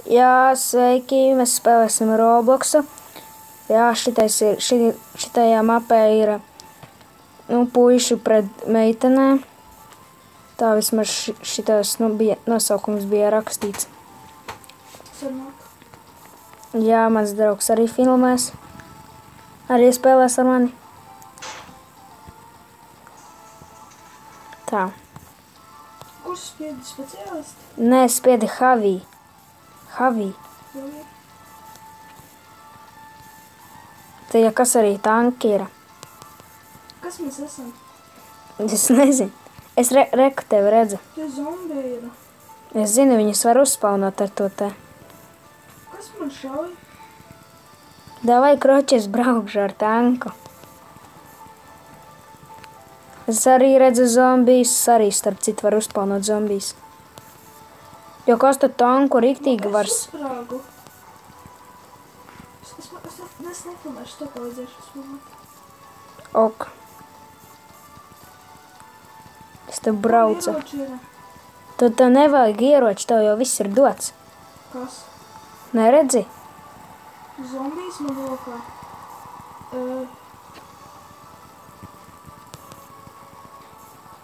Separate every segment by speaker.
Speaker 1: Jā, sveiki, mēs spēlēsim Robloxu. Jā, šitajā mapē ir puiši pret meitenēm. Tā vismaz šitais nosaukums bija rakstīts. Jā, mans draugs arī filmēs. Arī spēlēs ar mani. Tā.
Speaker 2: Kurš spiedi speciālisti?
Speaker 1: Nē, spiedi Havī. Havī. Te, ja kas arī tanki ir.
Speaker 2: Kas mēs esam?
Speaker 1: Es nezinu. Es reku tevi redzu.
Speaker 2: Tie zombi ir.
Speaker 1: Es zinu, viņus var uzspaunot ar to te.
Speaker 2: Kas man šauj?
Speaker 1: Davai, kroči, es braukšu ar tanku. Es arī redzu zombijus, arī starp citu var uzspaunot zombijus. Jo kas tad tanku riktīgi var...
Speaker 2: Es uzsprāgu. Es nefilmēšu, to palīdzēšu filmēt.
Speaker 1: Ok. Es tev braucu.
Speaker 2: Ieroči ir.
Speaker 1: Tu tev nevajag ieroči, tev jau viss ir dots.
Speaker 2: Kas?
Speaker 1: Neredzi?
Speaker 2: Zombijs man lokā.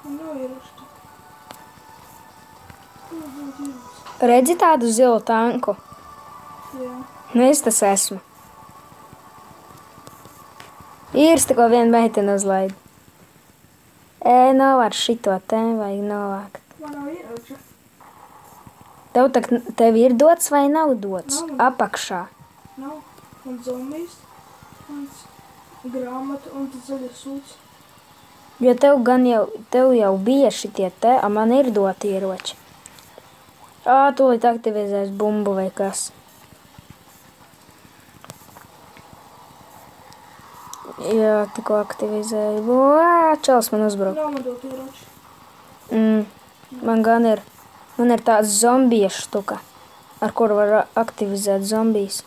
Speaker 2: Man nav ieroči.
Speaker 1: Redzi tādu zilu tanku?
Speaker 2: Jā.
Speaker 1: Es tas esmu. Īrs tikko viena meitene uzlaida. Novāc šito te, vajag novākt.
Speaker 2: Man nav ieroči.
Speaker 1: Tev ir dots vai nav dots?
Speaker 2: Nav.
Speaker 1: Apakšā.
Speaker 2: Nav. Man zombijs. Mans grāmata un tas zaļas sūds.
Speaker 1: Jo tev jau bija šitie te, a man ir doti ieroči. Tūlīt aktivizēs bumbu vai kas. Jā, tikko aktivizēju. Čels man uzbruk.
Speaker 2: Nav man dot ieroči.
Speaker 1: Man gan ir. Man ir tāds zombija štuka, ar kuru var aktivizēt zombijas.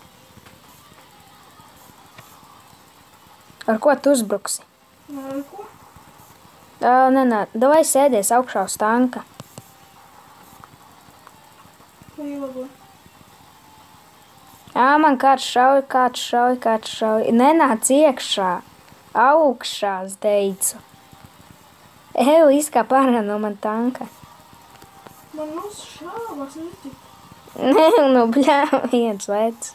Speaker 1: Ar ko tu uzbruksi?
Speaker 2: Nē, ar ko?
Speaker 1: Nē, davai sēdies augšā uz tanka.
Speaker 2: Vai ielago?
Speaker 1: Man kāds šauj. Nenāc iekšā. Augšā, es teicu. Izkāp ārā no man tanka.
Speaker 2: Man šāvās netikt.
Speaker 1: Nē, viens vecs.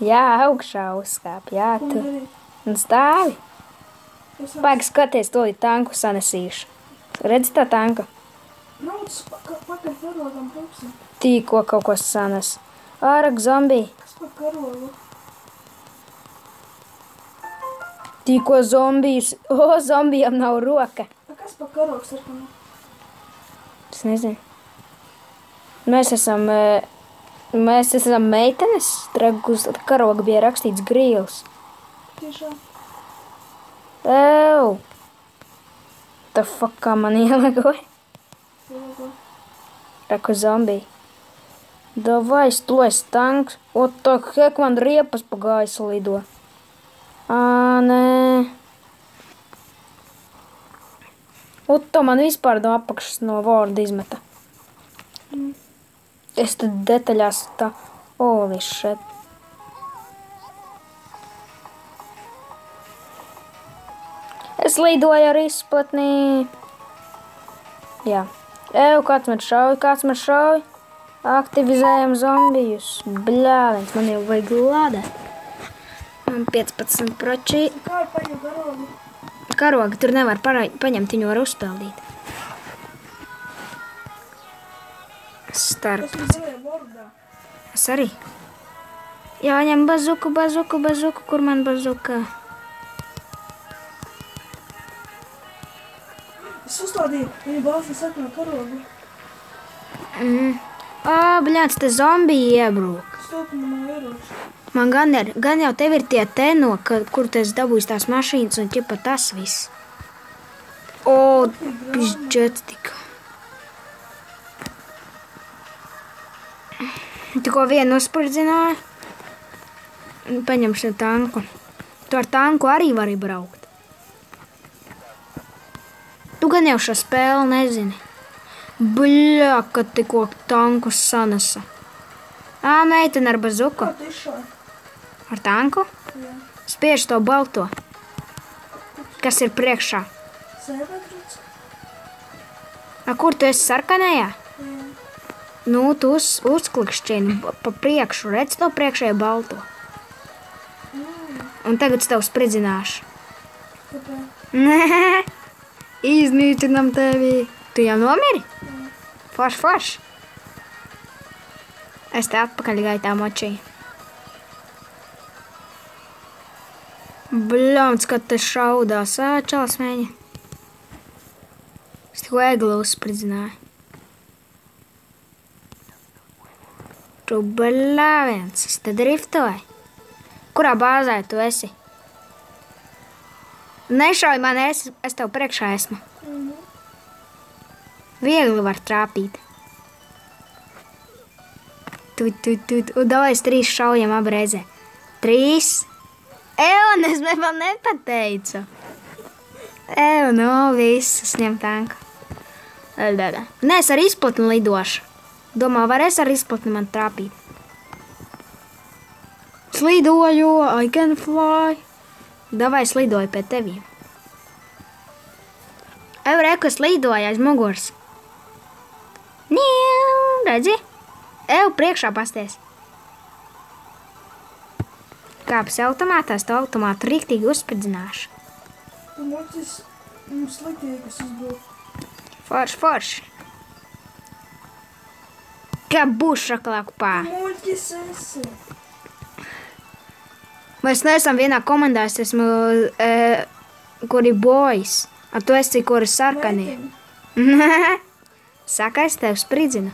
Speaker 1: Jā, augšā uzkāp. Jā,
Speaker 2: Ko
Speaker 1: tu.
Speaker 2: man darīt?
Speaker 1: Un stāvi.
Speaker 2: Es
Speaker 1: Skaties, to tanku sanesīšu. Redzi tā tanka?
Speaker 2: brauc pakaļ karogam pupsi.
Speaker 1: Tīko kaut ko sanes. Ārāk zombiji.
Speaker 2: Kas par karogu?
Speaker 1: Tīko zombijus. Zombijam nav roka.
Speaker 2: Kas par karogu sarkanu?
Speaker 1: Es nezinu. Mēs esam meitenes. Uz karoga bija rakstīts grīls.
Speaker 2: Tiešām.
Speaker 1: Tā fuckā man ielagoja.
Speaker 2: Ielago.
Speaker 1: Reku zombiju. Davai, stojas tanks. Tā hek man riepas pa gaisu lido. Nē. To man vispār no apakšas no Word izmeta. Es tad detaļās tā. Holy shit. Es lidoju ar izplatnī. Jā. Kāds man šauj? Aktivizējam zombijus. Bļāviens, man jau vajag lādēt. Man 15 proči.
Speaker 2: Kā ir paņem karogu?
Speaker 1: Karogi tur nevar paņemt, viņu var uzpeldīt. Starp.
Speaker 2: Es mazēju Wordā.
Speaker 1: Es arī. Jāņem bazuku, kur man bazuka?
Speaker 2: Es uzstādīju viņu balsi sarkanu karogu.
Speaker 1: Bļāts, te zombiji iebrūk.
Speaker 2: Stūpi man nav ieroči.
Speaker 1: Man gan jau tev ir tie teno, kur tu esi dabūjis tās mašīnas un ķipa tas viss. Pišķets tika. Tikko vienu uzspardzināja. Paņem šo tanku. Tu ar tanku arī vari braukt. Tu gan jau šo spēli nezini. Bļā, kad tikko tankus sanesa. Ā, meitene ar bazuku.
Speaker 2: Kā tu izšāji?
Speaker 1: Ar tanku?
Speaker 2: Jā.
Speaker 1: Spiež to balto. Kas ir priekšā?
Speaker 2: Sēvētrūts?
Speaker 1: Kur tu esi sarkanajā?
Speaker 2: Jā.
Speaker 1: Nu, tu uzklikšķini pa priekšu. Redz to priekšējo balto. Un tagad es tev spridzināšu.
Speaker 2: Kāpēc?
Speaker 1: Nē, iznīcinam tevi. Tu jau nomiri?
Speaker 2: Jā.
Speaker 1: Forš. Es te atpakaļ gaitā močīju. Bļauns, kad te šaudās. Čalis mēģi. Es tikko eglu uzspridzināju. Tu bļāviens, es te driftoju. Kurā bāzē tu esi? Nešauj man, es tev priekšā esmu. Viegli var trāpīt. Davai, 3 šaujam apreizē. 3. Un es vēl nepateicu. No, viss, ņem tanku. Nē, es ar izplatni lidošu. Domā, varēs ar izplatni man trāpīt. Slidoju, I can fly. Davai, slidoju pie teviem. Reku, es lidoju aiz muguras. Redzi? Priekšā pasties. Kāpes automātā, es to automātu riktīgi uzspridzināšu.
Speaker 2: Tu muļķis mums sliktīgas uzbruk.
Speaker 1: Forši. Kā būs šakalāku pā?
Speaker 2: Muļķis esi.
Speaker 1: Mēs neesam vienā komandā, es esmu, kuri boys. A tu esi, kuri sarkanie. Saka, es tev spridzinu.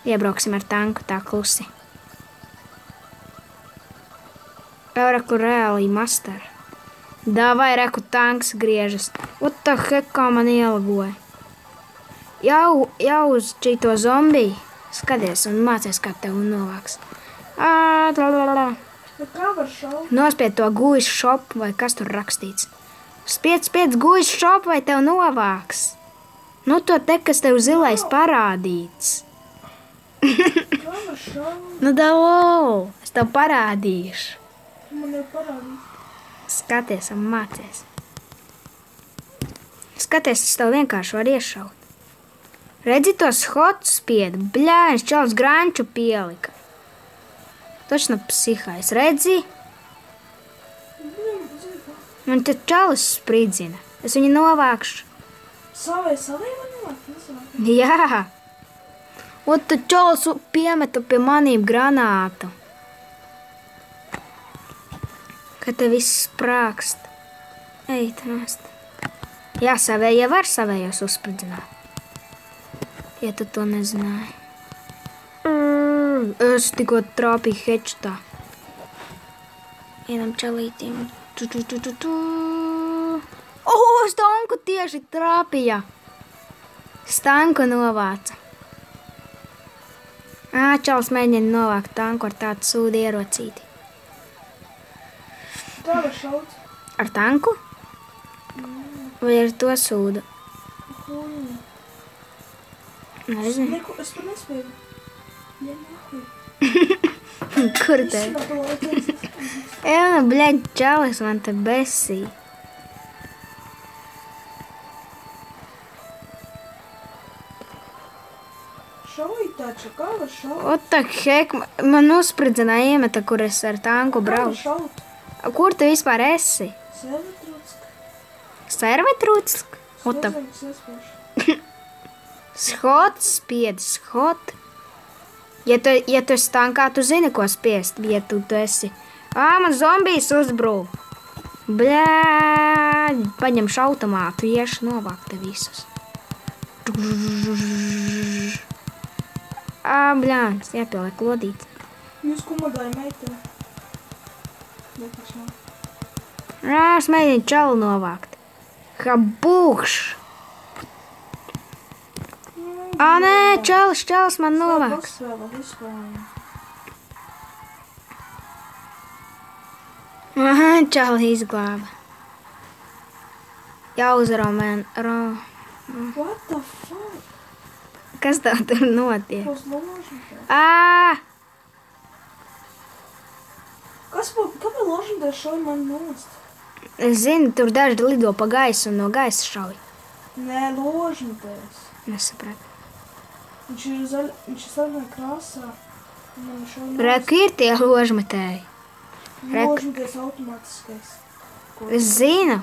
Speaker 1: Iebrauksim ar tanku tā klusi. Reku reāli master. Davai, reku tanks griežas. What the heck, kā man ielagoja. Jau uz šito zombiju. Skaties un mācies, kā tev novāks.
Speaker 2: Bet kā var šaut?
Speaker 1: Nospied to guļu shop, vai kas tur rakstīts. Spied guļu shop, vai tev novāks. Nu to te, kas tev zilais parādīts.
Speaker 2: Kā var šaut?
Speaker 1: Nu dalo, es tev parādīšu.
Speaker 2: Tu man jau parādīsi.
Speaker 1: Skaties un mācies. Skaties, es tev vienkārši varu iešaut. Redzi tos hot spied, bļāņš, čalis granču pielika. Točno psihais, redzi? Un te čalis spridzina. Es viņu novākšu.
Speaker 2: Savai man novāk?
Speaker 1: Jā. Un te čalis piemeta pie manīm granātu. Kad te viss sprākst. Ej, trast. Jā, savējie var savējos uzspridzināt. Ja tu to nezināji. Es tikko trāpīju hečtā. Vienam čalītim. Es tanku tieši trāpīja. Stanku novāca. Čalis mēģina novākt tanku ar tādu sūdu ierocīti.
Speaker 2: Kā var šaut?
Speaker 1: Ar tanku? Vai ar to sūdu? Nezinu.
Speaker 2: Neko, es to nespēju. Ja, nākuj.
Speaker 1: Kur te? Bļaļ, čalis man te besī.
Speaker 2: Šauj taču, kā var šaut?
Speaker 1: What the heck? Man uzspridzināja iemeta, kur es ar tanku
Speaker 2: Kā var
Speaker 1: braucu.
Speaker 2: šaut?
Speaker 1: Kur tu vispār esi?
Speaker 2: Sēvētrūtsk.
Speaker 1: Servetrūtsk? What the...
Speaker 2: Es nespēšu.
Speaker 1: Schot spied, schot. Ja tu esi tankā, tu zini, ko spiest, ja tu esi. Man zombijs uzbrūk. Bļāļ, paņemšu automātu, iešu novākt te visus. Bļāns, jāpieliek lodīt.
Speaker 2: Jūs kumagāja meiteni. Netaču nav.
Speaker 1: Es mēģinu čalu novākt. Habūkš. Nē, čalis man novāks.
Speaker 2: Vēl vispār.
Speaker 1: Čali izglāba. Jāuzro man.
Speaker 2: What the fuck?
Speaker 1: Kas tev tur notiek?
Speaker 2: Uz ložņotē.
Speaker 1: Ā!
Speaker 2: Kāpēc ložņotē šauj man nost?
Speaker 1: Es zinu, tur daži lido pa gaisu un no gaisa šauj.
Speaker 2: Nē, ložņotēs.
Speaker 1: Nesapratu.
Speaker 2: Viņš ir zaļā krāsā. Man šauj nost.
Speaker 1: Reku ir tie ložmetēji.
Speaker 2: Ložņotēs automātiskais.
Speaker 1: Es zinu.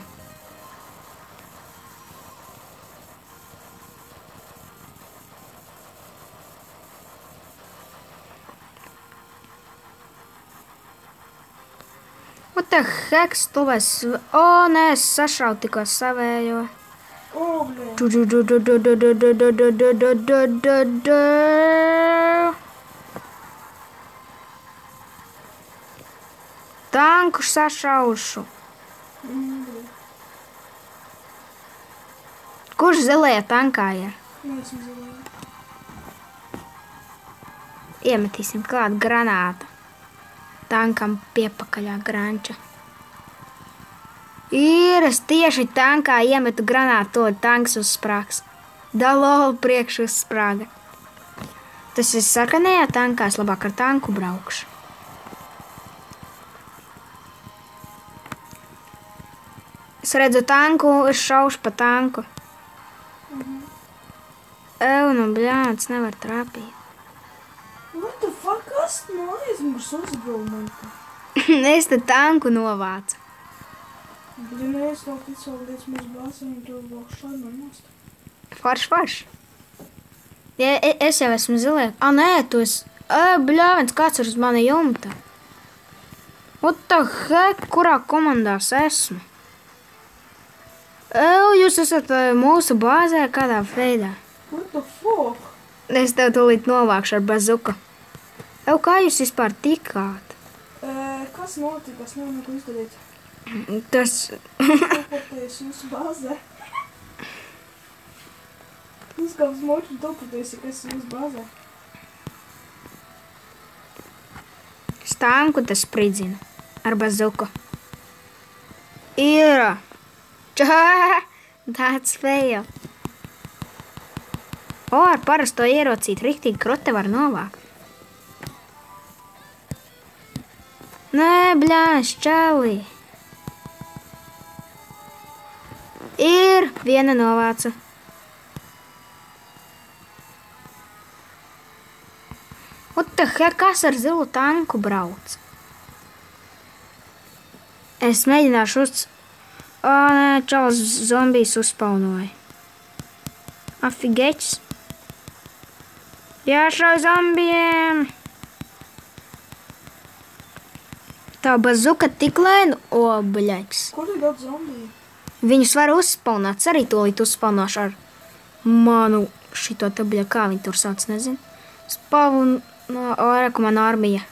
Speaker 1: What the heck, stulbais? O, nē, es sašauju tikko savējo.
Speaker 2: O, blē.
Speaker 1: Tanku sašaušu. Kurš zilajā tankā ir?
Speaker 2: Neesmu zilajā.
Speaker 1: Iemetīsim klāt granātu. Tankam piepakaļā granča. Es tieši tankā iemetu granātu, to tanks uzsprāgs. Dalol priekš uzsprāga. Tas ir sarkanajā tankā, es labāk ar tanku braukšu. Es redzu tanku, es šaušu pa tanku. Nu bļāts, nevar trāpīt.
Speaker 2: What the fuck? Kas no aizmugurs uzbrūmenta?
Speaker 1: Es te tanku novācu.
Speaker 2: Ja mēs vēl ticēl līdz mūsu bāzēm, to vēl šai man nost.
Speaker 1: Forš. Ja, es jau esmu zilē. Nē, tu esi... Bļāvens, kāds ir uz mani jumta? What the heck? Kurā komandā es esmu? Jūs esat mūsu bāzē kādā veidā?
Speaker 2: What the fuck?
Speaker 1: Es tev tūlīt novākšu ar bazuku. Kā jūs vispār tikāt?
Speaker 2: Kas notika? Es nevaru neko izdarīt.
Speaker 1: Tas...
Speaker 2: Topoties jūsu bāzē. Uzkāps moči un topoties, ja kas ir jūsu bāzē.
Speaker 1: Stanku tas spridzina ar bazuku. Ir... Tāds fail. Ar parasto ierocīt riktīgi krote var novākt. Nē, bļāš, čali. Ir viena novāca. What the heck, kas ar zilu tanku brauc? Es mēģināšu nē, čalis zombijs uzspaunoja. Afigeķis. Jāšauj zombijiem. Tā bazuka tik lēna. Bļaļks.
Speaker 2: Kur ir daudz zombiju?
Speaker 1: Viņus var uzspaunāt. Arī tūlīt uzspaunošu ar manu šito te bļa, kā viņi tur sauc, nezinu. Spaunu no ārēku man armija.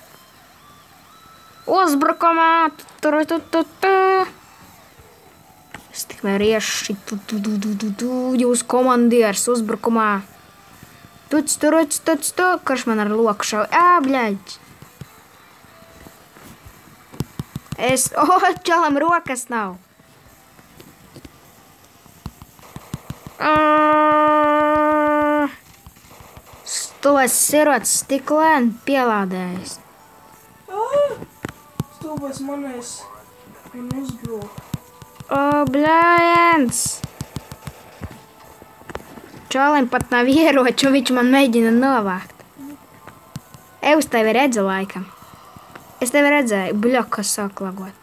Speaker 1: Uzbrukumā. Es tikmēr iešu jūs komandieris uzbrukumā. Tuc, karš man ar loku šauj. Bļaļ. Čalam rokas nav. Stulais sirots tik lēni pielādējis.
Speaker 2: Stulbais manēs un uzbrūk.
Speaker 1: Bļājens! Čalim pat nav ieroču, viņš man mēģina novākt. Es tevi redzu laikam. Es tevi redzēju, kas sāk lagot.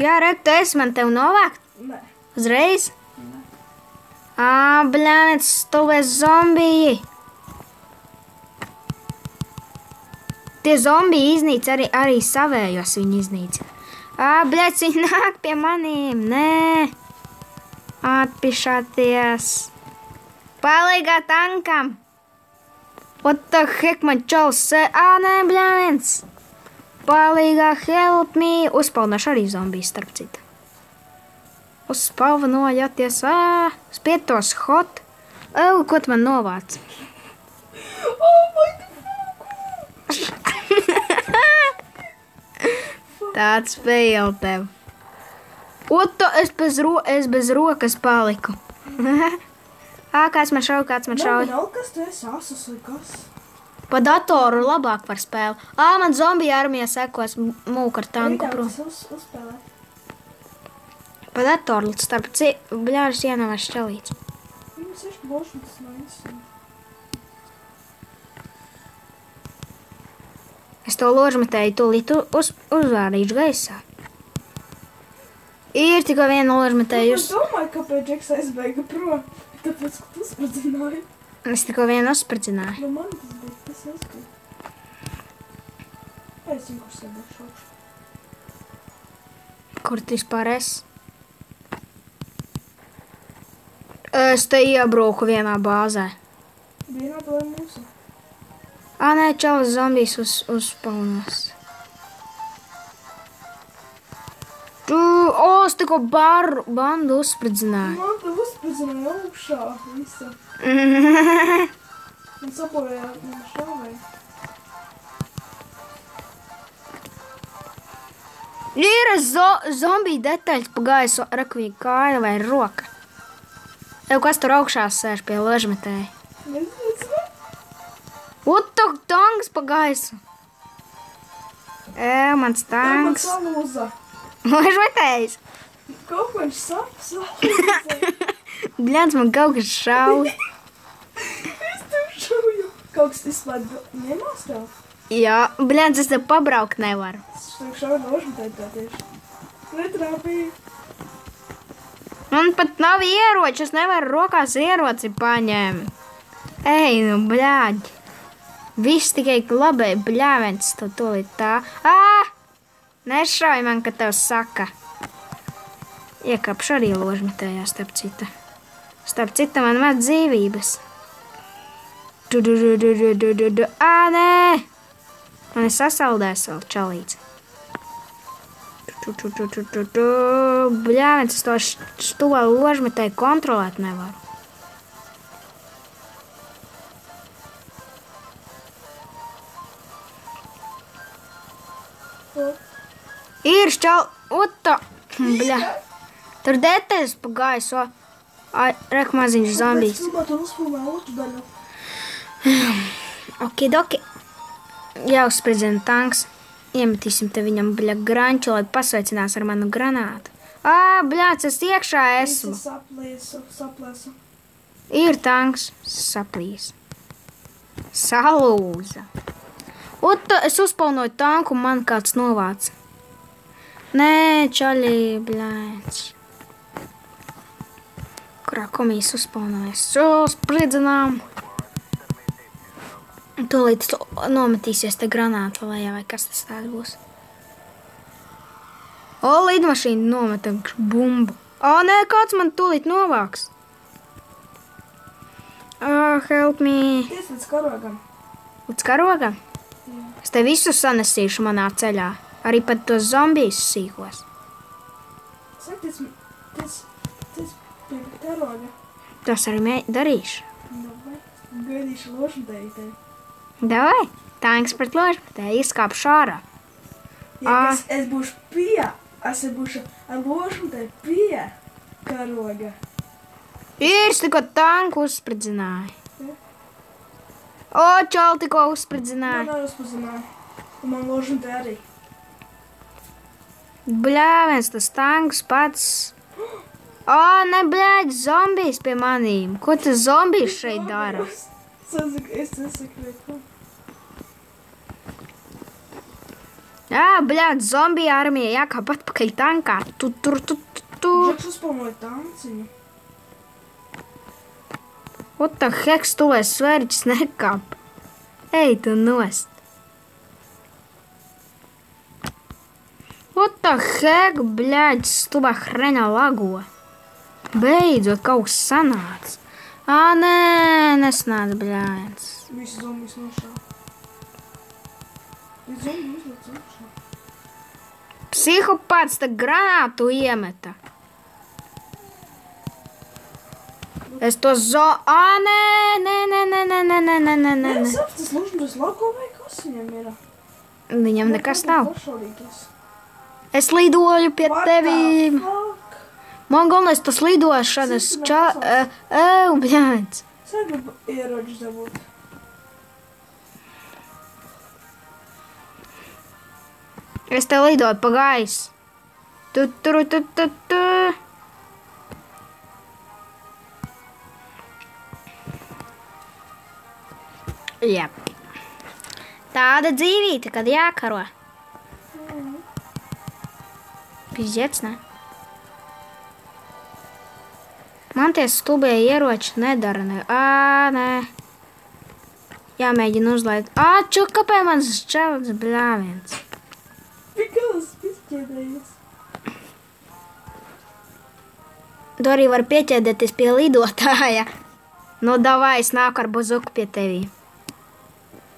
Speaker 1: Jā, redz, tu esi man tevi novākt?
Speaker 2: Nē.
Speaker 1: Uzreiz?
Speaker 2: Nē.
Speaker 1: Bļājens, stulbais zombiji! Tie zombiji iznīca arī savējos viņi iznīca. Bļēc, viņi nāk pie manīm. Nē. Atpišāties. Palīgā tankam. What the heck, man čals. Nē, bļāviens. Palīgā, help me. Uzpaunošu arī zombiju starp citu. Uzpaunojoties. Spietos hot. Ko tu man novāc?
Speaker 2: My
Speaker 1: Tāds fail tev. Es bez rokas paliku. Kāds man šauj?
Speaker 2: Nav kas, tu esi asus vai kas?
Speaker 1: Pa datoru labāk var spēlēt. Man zombiju armija sekos mūk ar tanku prom.
Speaker 2: Uzspēlē.
Speaker 1: Pa datoru starp bļāžas ienavās šķelīts.
Speaker 2: Viņam 6 boši, tas nav interesanti.
Speaker 1: Es to ložmetēju tūlīt uzvārīšu gaisā. Ir tikai viena ložmetēju.
Speaker 2: Es domāju, kāpēc Džeks aizbēga prom. Tāpēc, ka tu uzspridzināji.
Speaker 1: Es tikai vienu uzspridzināju.
Speaker 2: Nu, man tas bija, tas aizbēga. Es zinu, kur sevi šaukšu.
Speaker 1: Kur tu vispār esi? Es te iebrauku vienā bāzē.
Speaker 2: Vienā tā ir mūsu.
Speaker 1: Nē, čalas zombijas uzspaunos. Es tikko bandu uzspridzināju.
Speaker 2: Man te uzspridzināja augšā visa. Man sabojā man šāvēja.
Speaker 1: Ir zombiju detaļas pa gaisu, rakvīgi kāja vai roka. Kas tur augšā sēž pie ložmetēja?
Speaker 2: Nezinu.
Speaker 1: Utuk tanks pa gaisu. Mans tanks.
Speaker 2: Man salūza.
Speaker 1: Ložmetējs.
Speaker 2: Kaut ko viņš salūza.
Speaker 1: Bļāns, man kaut kas šauj.
Speaker 2: Es tev šauju. Kaut kas vispār ņemās tev?
Speaker 1: Jā, bļāns, es tev pabraukt nevaru.
Speaker 2: Es tev šauju ložmetēju tā tieši. Netrāpīju.
Speaker 1: Man pat nav ieroči, es nevaru rokās ieroci paņēmt. Ej, nu, bļāģi. Viss tikai glabēja bļāvens to tūlīt tā. Nešauj man, ka tev saka. Iekāpšu arī ložmetējā, starp citu. Starp citu, man met dzīvības. Nē! Man ir sasaldējis vēl čalīts. Bļāvens, es to stoli ložmetēju kontrolēt nevaru. Ir Uta! Bļā. Tur detaļas pa gaisu. Rek maziņš zombijs.
Speaker 2: Es gribētu uzfilmēt otru daļu.
Speaker 1: Okidoki. Jāuzspridzina tanks. Iemetīsim te viņam, bļa, granču, lai pasveicinās ar manu granātu. Bļāc, es iekšā esmu.
Speaker 2: Es saplēsu.
Speaker 1: Ir tanks. Saplīs. Salūza. Uta, es uzpaunoju tanku, man kāds novāca. Nē, čaļī, bļāc. Kurā komijas uzpaunojas? Spridzinām. Tūlīt nometīsies te granāta lejā, vai kas tas tāds būs. Lidmašīna nometam bumbu. Nē, kāds man tūlīt novāks. Help me.
Speaker 2: Ties līdz karogam.
Speaker 1: Līdz karogam?
Speaker 2: Jā.
Speaker 1: Es te visu sanesīšu manā ceļā. Arī pat tos zombijus sīkos.
Speaker 2: Saka, ties pie karoga.
Speaker 1: Tas arī darīšu.
Speaker 2: Davai, gaidīšu ložmetēju tevi.
Speaker 1: Davai, tanks pret ložmetēju, izkāpšu ārā.
Speaker 2: Ja, es būšu ar ložmetēju pie karoga.
Speaker 1: Ir, tikko tanku uzspridzināju. Čal tikko uzspridzināju.
Speaker 2: Man uzspridzināja. Un man ložmetēju arī.
Speaker 1: Bļāviens, tas tanks pats. Ne, bļāģi, zombijs pie manīm. Ko tas zombijs šeit dara?
Speaker 2: Es nesaku, ko.
Speaker 1: Bļāģi, zombija armija jākāp atpakaļ tankā.
Speaker 2: Džeks uzpaunoja tanciņu.
Speaker 1: What the heck, stulēs svērķis nekāp. Ej, tu nost. What the heck, bļāģi, stulā hreņa lago. Beidzot, kaut kas sanāca. Nē, nesnāca, bļāģis.
Speaker 2: Visi zombijas nošā. Visi zombijas uzlēc nošā.
Speaker 1: Psihopāts tā granātu iemeta. Es to nē.
Speaker 2: Es saprotu, tas ložmetējs lago vai kas viņam ir?
Speaker 1: Viņam nekas nav.
Speaker 2: Pašaudītos.
Speaker 1: Es lidoju pie tevīm.
Speaker 2: What the fuck?
Speaker 1: Man galvenais tas lidošanas bļāns.
Speaker 2: Es negribu ieroģis dabūt.
Speaker 1: Es te lidoju pa gaisu. Tu. Jā. Tāda dzīvīte, kad jākaro. Pizdzets, ne? Man tie stulbie ieroči nedara, ne? Nē. Jāmēģina uzlaid. Čukapē mans čelds bļāviens.
Speaker 2: Pikals izķēdējies.
Speaker 1: Tu arī var pieķēdēties pie lidotāja. Nu, davai, es nāku ar buzuku pie tevī.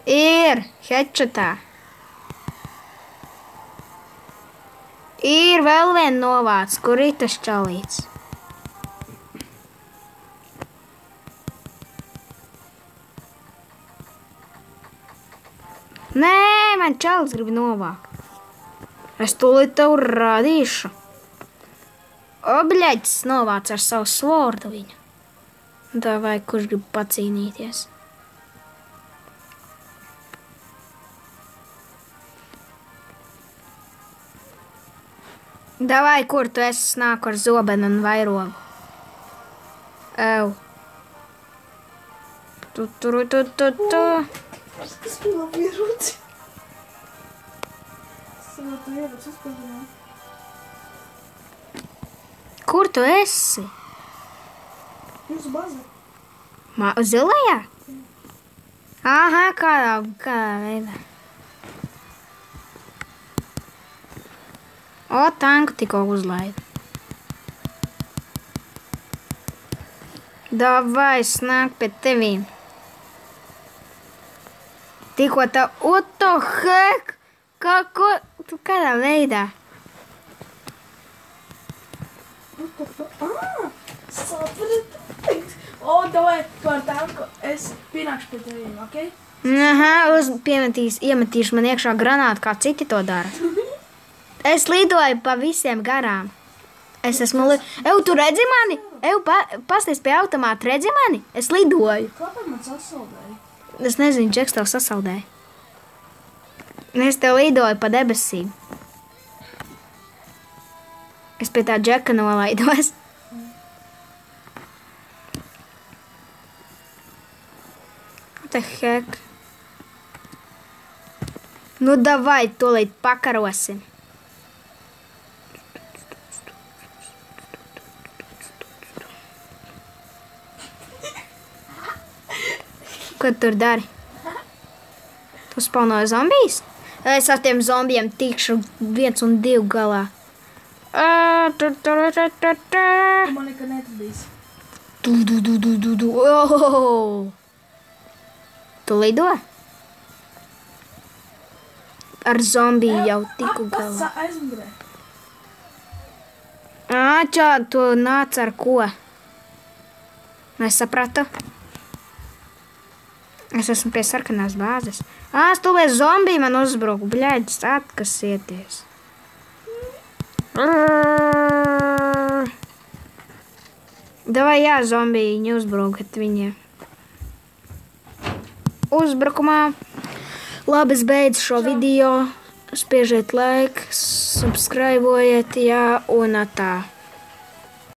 Speaker 1: Ir, headshotā. Ir vēl vien novāc, kur ir tas čalīts. Nē, man čalis grib novākt. Es tūlīt tev rādīšu. Bļaģis novāc ar savu svordu viņu. Davai, kurš grib pacīnīties. Davai, kur tu esi nāku ar zobenu un vairogu? Ew. Tu.
Speaker 2: Kas bija labi ieroci? Savu ieroci uzpazināt.
Speaker 1: Kur tu esi?
Speaker 2: Jūsu baze?
Speaker 1: Zilajā? Aha, kādā veidā. Tanku tikko uzlaidu. Davai, snāk pie tevīm. Tikko tā, what the heck? Tu kādā veidā?
Speaker 2: Davai, par tanku es pienākšu pie tevīm, ok?
Speaker 1: Iemetīšu man iekšā granātu, kā citi to dara. Es lidoju pa visiem garām. Es esmu tu redzi mani? Pasties pie automāta, redzi mani? Es lidoju.
Speaker 2: Kāpēc man sasaldēja?
Speaker 1: Es nezinu, Džeks tev sasaldēja. Es tev lidoju pa debesīm. Es pie tā Džeka nolaidos. What the heck? Nu, davai, tūlīt pakarosim. Ko tu tur dari? Tu spaunoji zombijus? Es ar tiem zombijiem tikšu 1 un 2 galā.
Speaker 2: Tu man nekad netradīsi.
Speaker 1: Tu lido? Ar zombiju jau tiku galā.
Speaker 2: Aizmugurē.
Speaker 1: Čā, tu nāc ar ko? Nesapratu. Es esmu pie sarkanās bāzes. Stulbie zombiji man uzbruka. Bļaģis, atkasieties. Davai, jā, zombiji, viņi uzbrukat viņiem. Uzbrukumā. Labi, es beidzu šo video. Spiežiet like, subscribojiet, jā, un tā.